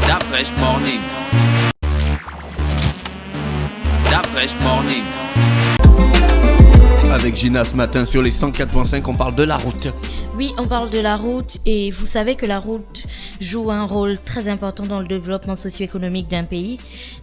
Da Fresh Morning. Da Fresh Morning. Avec Gina ce matin sur les 104.5, on parle de la route. Oui, on parle de la route et vous savez que la route joue un rôle très important dans le développement socio-économique d'un pays.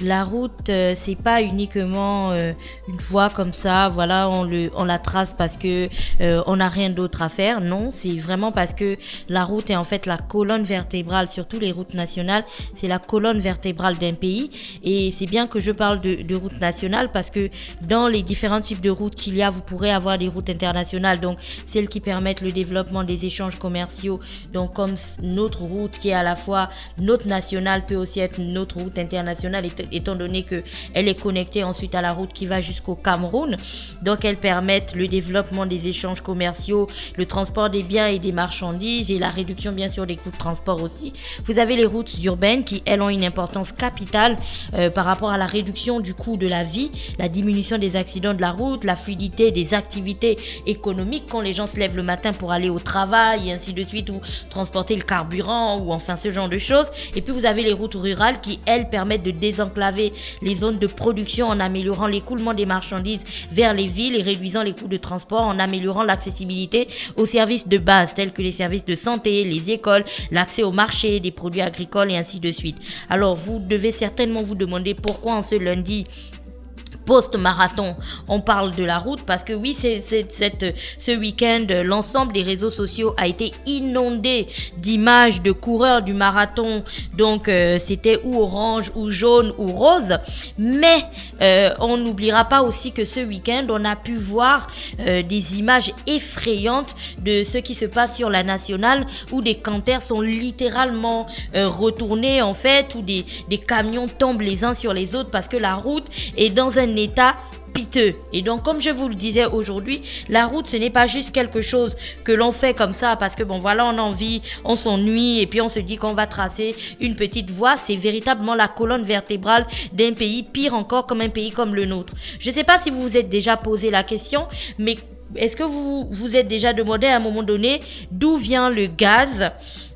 La route, c'est pas uniquement une voie comme ça, voilà, on la trace parce que on n'a rien d'autre à faire. Non, c'est vraiment parce que la route est en fait la colonne vertébrale, surtout les routes nationales, c'est la colonne vertébrale d'un pays. Et c'est bien que je parle de routes nationales parce que dans les différents types de routes qu'il y a, vous pourrez avoir des routes internationales, donc celles qui permettent le développement des échanges commerciaux, donc comme notre route qui est à la fois notre nationale peut aussi être notre route internationale étant donné que elle est connectée ensuite à la route qui va jusqu'au Cameroun, donc elles permettent le développement des échanges commerciaux, le transport des biens et des marchandises et la réduction bien sûr des coûts de transport aussi. Vous avez les routes urbaines qui elles ont une importance capitale par rapport à la réduction du coût de la vie, la diminution des accidents de la route, la fluidité des activités économiques quand les gens se lèvent le matin pour aller au travail et ainsi de suite, ou transporter le carburant ou enfin ce genre de choses. Et puis vous avez les routes rurales qui elles permettent de désenclaver les zones de production en améliorant l'écoulement des marchandises vers les villes et réduisant les coûts de transport, en améliorant l'accessibilité aux services de base tels que les services de santé, les écoles, l'accès au marché des produits agricoles et ainsi de suite. Alors vous devez certainement vous demander pourquoi en ce lundi post-marathon, on parle de la route parce que oui, ce week-end, l'ensemble des réseaux sociaux a été inondé d'images de coureurs du marathon. Donc, c'était ou orange, ou jaune, ou rose. Mais, on n'oubliera pas aussi que ce week-end, on a pu voir des images effrayantes de ce qui se passe sur la nationale où des canters sont littéralement retournés en fait, où des camions tombent les uns sur les autres parce que la route est dans un état piteux. Et donc, comme je vous le disais aujourd'hui, la route, ce n'est pas juste quelque chose que l'on fait comme ça parce que bon, voilà, on a envie, on s'ennuie et puis on se dit qu'on va tracer une petite voie. C'est véritablement la colonne vertébrale d'un pays, pire encore comme un pays comme le nôtre. Je ne sais pas si vous vous êtes déjà posé la question, mais est-ce que vous vous êtes déjà demandé à un moment donné d'où vient le gaz?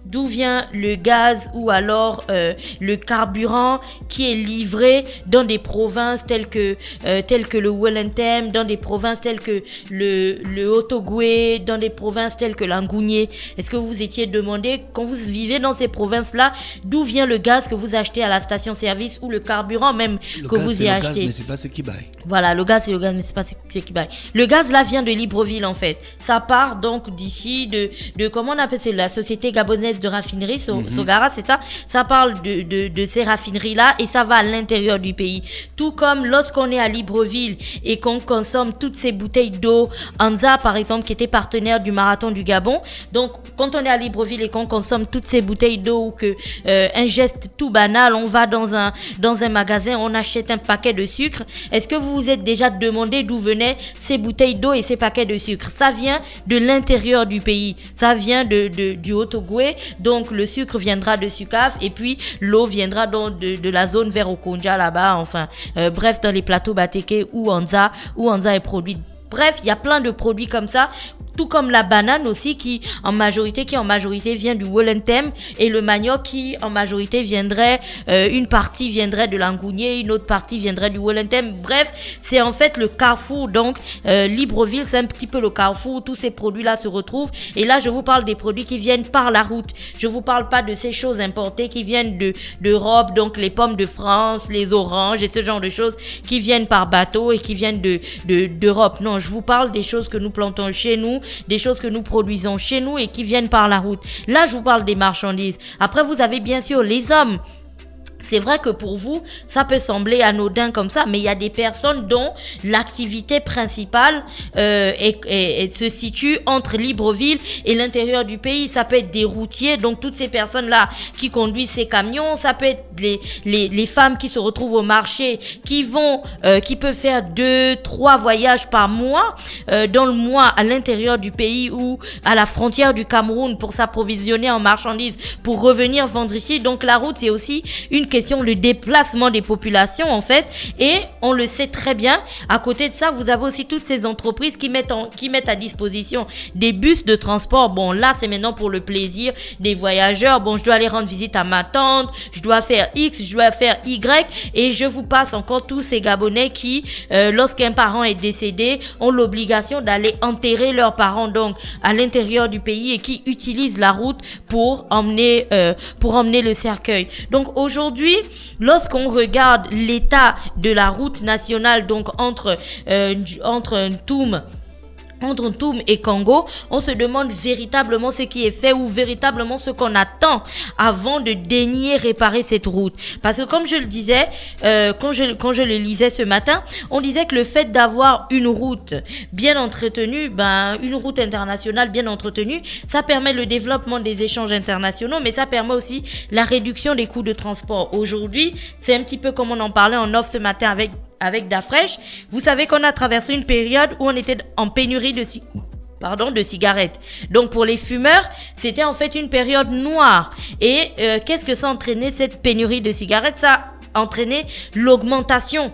D'où vient le gaz ou alors le carburant qui est livré dans des provinces telles que le Wellington, dans des provinces telles que le Haut-Ogooué, dans des provinces telles que l'Angounié. Est-ce que vous vous étiez demandé, quand vous vivez dans ces provinces-là, d'où vient le gaz que vous achetez à la station-service ou le carburant même que vous y achetez? Le gaz, mais c'est pas ce qui baille. Voilà, le gaz, c'est le gaz, mais c'est pas ce qui baille. Le gaz, là, vient de Libreville, en fait. Ça part donc d'ici, de comment on appelle ça, la société gabonaise de raffinerie, Sogara, c'est ça. Ça parle de ces raffineries-là et ça va à l'intérieur du pays. Tout comme lorsqu'on est à Libreville et qu'on consomme toutes ces bouteilles d'eau, Anza, par exemple, qui était partenaire du marathon du Gabon. Donc, quand on est à Libreville et qu'on consomme toutes ces bouteilles d'eau ou que, un geste tout banal, on va dans un magasin, on achète un paquet de sucre. Est-ce que vous vous êtes déjà demandé d'où venaient ces bouteilles d'eau et ces paquets de sucre? Ça vient de l'intérieur du pays. Ça vient du Haut-Ogooué. Donc, le sucre viendra de Sukaf et puis l'eau viendra de la zone vers Okonja là-bas. Enfin, bref, dans les plateaux Bateke où Anza est produit. Bref, il y a plein de produits comme ça. Tout comme la banane aussi qui en majorité vient du Wellington et le manioc qui en majorité viendrait, une partie viendrait de l'Angounié, une autre partie viendrait du Wellington. Bref, c'est en fait le carrefour. Donc, Libreville, c'est un petit peu le carrefour où tous ces produits-là se retrouvent. Et là, je vous parle des produits qui viennent par la route. Je vous parle pas de ces choses importées qui viennent d'Europe, donc les pommes de France, les oranges et ce genre de choses qui viennent par bateau et qui viennent d'Europe. Non, je vous parle des choses que nous plantons chez nous, des choses que nous produisons chez nous et qui viennent par la route. Là, je vous parle des marchandises. Après, vous avez bien sûr les hommes. C'est vrai que pour vous, ça peut sembler anodin comme ça, mais il y a des personnes dont l'activité principale se situe entre Libreville et l'intérieur du pays. Ça peut être des routiers, donc toutes ces personnes-là qui conduisent ces camions. Ça peut être les femmes qui se retrouvent au marché, qui peuvent faire 2-3 voyages par mois, dans le mois à l'intérieur du pays ou à la frontière du Cameroun pour s'approvisionner en marchandises, pour revenir vendre ici. Donc la route, c'est aussi une question le déplacement des populations en fait. Et on le sait très bien. À côté de ça, vous avez aussi toutes ces entreprises qui mettent à disposition des bus de transport. Bon, là, c'est maintenant pour le plaisir des voyageurs. Bon, je dois aller rendre visite à ma tante, je dois faire X, je dois faire Y, et je vous passe encore tous ces Gabonais qui, lorsqu'un parent est décédé, ont l'obligation d'aller enterrer leurs parents donc à l'intérieur du pays et qui utilisent la route pour emmener le cercueil. Donc aujourd'hui, lorsqu'on regarde l'état de la route nationale, donc entre Ntoum et Congo, on se demande véritablement ce qui est fait ou véritablement ce qu'on attend avant de daigner réparer cette route. Parce que comme je le disais, quand je le lisais ce matin, on disait que le fait d'avoir une route bien entretenue, une route internationale bien entretenue, ça permet le développement des échanges internationaux, mais ça permet aussi la réduction des coûts de transport. Aujourd'hui, c'est un petit peu comme on en parlait en off ce matin avec Dafresh. Vous savez qu'on a traversé une période où on était en pénurie de cigarettes. Donc pour les fumeurs, c'était en fait une période noire. Et qu'est-ce que ça a entraîné, cette pénurie de cigarettes? Ça a entraîné l'augmentation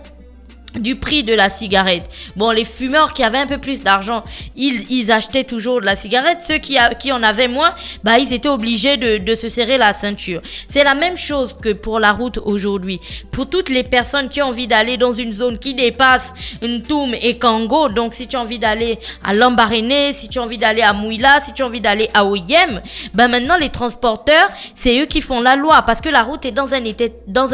du prix de la cigarette. Bon, les fumeurs qui avaient un peu plus d'argent, ils achetaient toujours de la cigarette. Ceux qui en avaient moins, ils étaient obligés de se serrer la ceinture. C'est la même chose que pour la route aujourd'hui. Pour toutes les personnes qui ont envie d'aller dans une zone qui dépasse Ntoum et Congo, donc si tu as envie d'aller à Lambaréné, si tu as envie d'aller à Mouila, si tu as envie d'aller à Oyem, maintenant les transporteurs, c'est eux qui font la loi parce que la route est dans un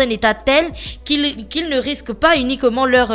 état tel qu'ils ne risquent pas uniquement leur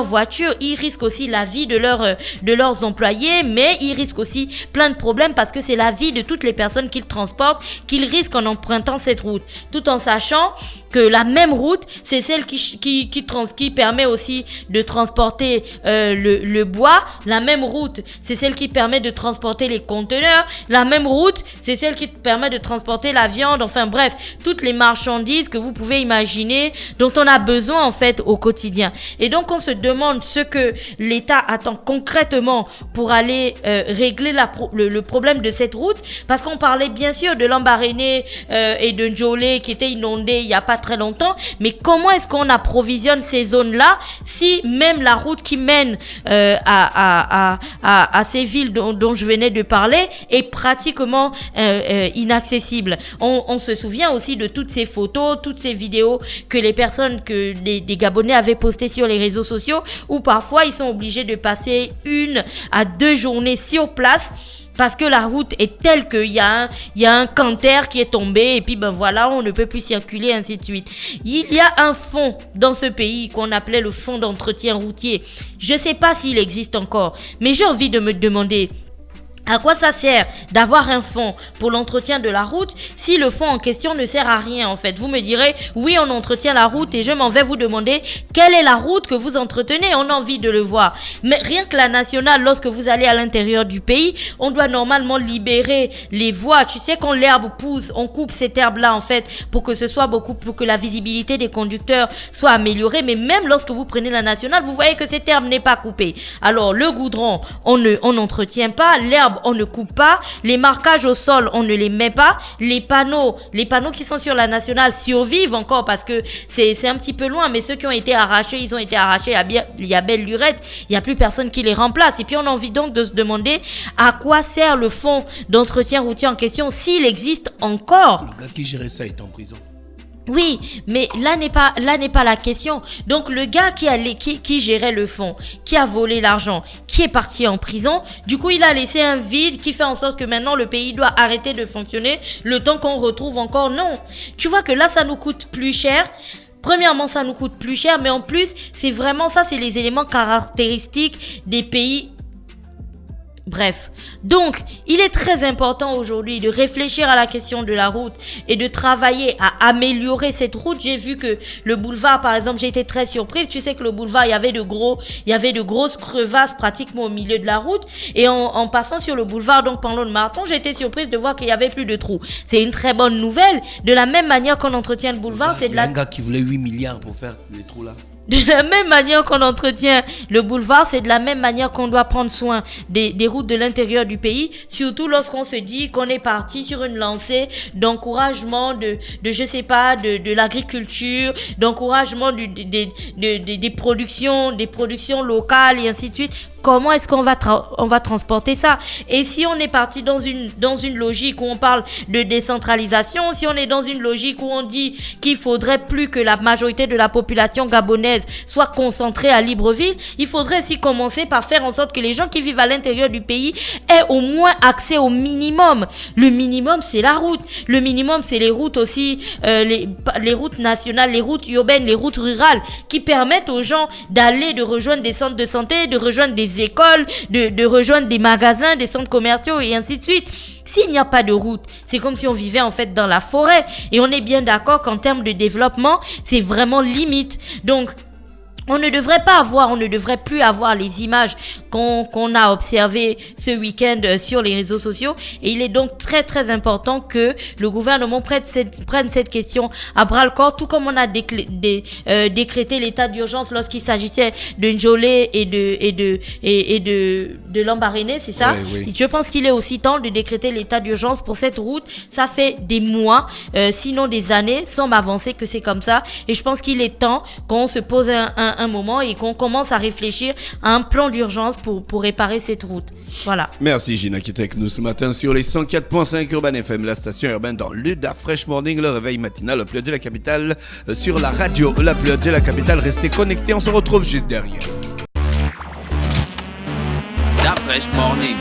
voiture, ils risquent aussi la vie de leurs employés, mais ils risquent aussi plein de problèmes parce que c'est la vie de toutes les personnes qu'ils transportent qu'ils risquent en empruntant cette route, tout en sachant que la même route, c'est celle qui permet aussi de transporter le bois. La même route, c'est celle qui permet de transporter les conteneurs. La même route, c'est celle qui permet de transporter la viande. Enfin bref, toutes les marchandises que vous pouvez imaginer, dont on a besoin en fait au quotidien. Et donc on se demande ce que l'État attend concrètement pour aller régler le problème de cette route, parce qu'on parlait bien sûr de Lambaréné et de Njolé qui étaient inondés il y a pas très longtemps, mais comment est-ce qu'on approvisionne ces zones-là si même la route qui mène à ces villes dont je venais de parler est pratiquement inaccessible. On se souvient aussi de toutes ces photos, toutes ces vidéos que des Gabonais avaient postées sur les réseaux sociaux, où parfois ils sont obligés de passer 1 à 2 journées sur place parce que la route est telle qu'il y a un canter qui est tombé et puis voilà, on ne peut plus circuler, ainsi de suite. Il y a un fonds dans ce pays qu'on appelait le fonds d'entretien routier. Je sais pas s'il existe encore, mais j'ai envie de me demander à quoi ça sert d'avoir un fonds pour l'entretien de la route si le fonds en question ne sert à rien en fait. Vous me direz, oui, on entretient la route et je m'en vais vous demander quelle est la route que vous entretenez. On a envie de le voir. Mais rien que la nationale, lorsque vous allez à l'intérieur du pays, on doit normalement libérer les voies. Tu sais, quand l'herbe pousse, on coupe cette herbe-là en fait pour que la visibilité des conducteurs soit améliorée. Mais même lorsque vous prenez la nationale, vous voyez que cette herbe n'est pas coupée. Alors le goudron, on n'entretient pas. L'herbe, on ne coupe pas. Les marquages au sol, on ne les met pas. Les panneaux qui sont sur la nationale survivent encore parce que c'est un petit peu loin, mais ceux qui ont été arrachés, ils ont été arrachés il y a belle lurette. Il n'y a plus personne qui les remplace. Et puis on a envie donc de se demander à quoi sert le fonds d'entretien routier en question s'il existe encore. Le gars qui gérait ça est en prison. Oui, mais là n'est pas la question. Donc le gars qui gérait le fonds, qui a volé l'argent, qui est parti en prison, du coup il a laissé un vide qui fait en sorte que maintenant le pays doit arrêter de fonctionner le temps qu'on retrouve encore. Non, tu vois que là ça nous coûte plus cher. Premièrement, ça nous coûte plus cher, mais en plus, c'est vraiment ça, c'est les éléments caractéristiques des pays. Bref, donc il est très important aujourd'hui de réfléchir à la question de la route et de travailler à améliorer cette route. J'ai vu que le boulevard, par exemple, j'ai été très surprise. Tu sais que le boulevard, il y avait de grosses crevasses pratiquement au milieu de la route. Et en passant sur le boulevard, donc pendant le marathon, j'ai été surprise de voir qu'il y avait plus de trous. C'est une très bonne nouvelle. De la même manière qu'on entretient le boulevard, c'est de la... Il y a un gars qui voulait 8 milliards pour faire les trous là. De la même manière qu'on entretient le boulevard, c'est de la même manière qu'on doit prendre soin des routes de l'intérieur du pays, surtout lorsqu'on se dit qu'on est parti sur une lancée d'encouragement de je sais pas, de l'agriculture, d'encouragement des productions locales et ainsi de suite. Comment est-ce qu'on va transporter ça? Et si on est parti dans une logique où on parle de décentralisation, si on est dans une logique où on dit qu'il faudrait plus que la majorité de la population gabonaise soit concentrée à Libreville, il faudrait aussi commencer par faire en sorte que les gens qui vivent à l'intérieur du pays aient au moins accès au minimum. Le minimum, c'est la route. Le minimum, c'est les routes aussi, les routes nationales, les routes urbaines, les routes rurales, qui permettent aux gens de rejoindre des centres de santé, de rejoindre des écoles, de rejoindre des magasins, des centres commerciaux et ainsi de suite. S'il n'y a pas de route, c'est comme si on vivait en fait dans la forêt. Et on est bien d'accord qu'en termes de développement, c'est vraiment limite. Donc, on ne devrait plus avoir les images qu'on a observées ce week-end sur les réseaux sociaux. Et il est donc très très important que le gouvernement prenne cette question à bras le corps, tout comme on a décrété l'état d'urgence lorsqu'il s'agissait de Njolé et de Lambaréné, c'est ça? Oui. Je pense qu'il est aussi temps de décréter l'état d'urgence pour cette route. Ça fait des mois, sinon des années, sans m'avancer que c'est comme ça. Et je pense qu'il est temps qu'on se pose un moment et qu'on commence à réfléchir à un plan d'urgence pour réparer cette route. Voilà. Merci Gina qui était avec nous ce matin sur les 104.5 Urban FM, la station urbaine dans l'UDA Fresh Morning, le réveil matinal, le plus haut de la capitale, sur la radio, la plus haute de la capitale. Restez connectés, on se retrouve juste derrière. Stop Fresh Morning.